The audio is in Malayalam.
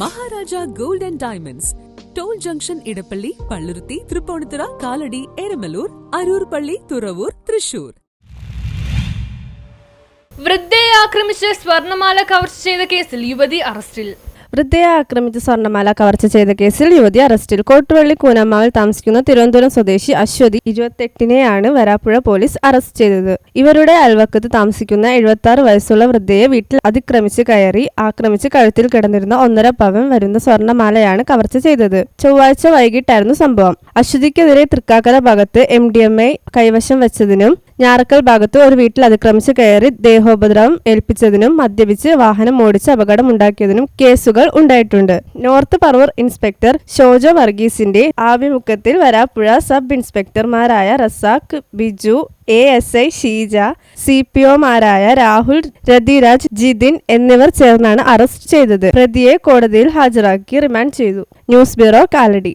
Maharaja gold and diamonds, toll junction, Edappally, Palluruthy, Tripunithura, Kalady, Eramalloor, Aroor പള്ളി, തുറവൂർ, തൃശൂർ. വൃദ്ധയെ ആക്രമിച്ച് സ്വർണമാല കവർച്ച ചെയ്ത കേസിൽ യുവതി അറസ്റ്റിൽ. വൃദ്ധയെ ആക്രമിച്ച് സ്വർണ്ണമാല കവർച്ച ചെയ്ത കേസിൽ യുവതി അറസ്റ്റിൽ. കോട്ടുവള്ളി കൂനമ്മാവിൽ താമസിക്കുന്ന തിരുവനന്തപുരം സ്വദേശി അശ്വതി 28-നെയാണ് വരാപ്പുഴ പോലീസ് അറസ്റ്റ് ചെയ്തത്. ഇവരുടെ അയൽവക്കത്ത് താമസിക്കുന്ന 76 വയസ്സുള്ള വൃദ്ധയെ വീട്ടിൽ അതിക്രമിച്ച് കയറി ആക്രമിച്ച് കഴുത്തിൽ കിടന്നിരുന്ന 1.5 പവൻ വരുന്ന സ്വർണ്ണമാലയാണ് കവർച്ച ചെയ്തത്. ചൊവ്വാഴ്ച വൈകിട്ടായിരുന്നു സംഭവം. അശ്വതിക്കെതിരെ തൃക്കാക്കര ഭാഗത്ത് MDMA കൈവശം വെച്ചതിനും ഞാറക്കൽ ഭാഗത്ത് ഒരു വീട്ടിൽ അതിക്രമിച്ച് കയറി ദേഹോപദ്രവം ഏൽപ്പിച്ചതിനും മദ്യപിച്ച് വാഹനം ഓടിച്ച് അപകടമുണ്ടാക്കിയതിനും കേസുകൾ ഉണ്ടായിട്ടുണ്ട്. നോർത്ത് പറവൂർ ഇൻസ്പെക്ടർ ഷോജോ വർഗീസിന്റെ ആഭിമുഖ്യത്തിൽ വരാപ്പുഴ സബ് ഇൻസ്പെക്ടർമാരായ റസാഖ്, ബിജു, ASI ഷീജ, CPOമാരായ രാഹുൽ, രതിരാജ്, ജിതിൻ എന്നിവർ ചേർന്നാണ് അറസ്റ്റ് ചെയ്തത്. പ്രതിയെ കോടതിയിൽ ഹാജരാക്കി റിമാൻഡ് ചെയ്തു. News bureau, Kalady.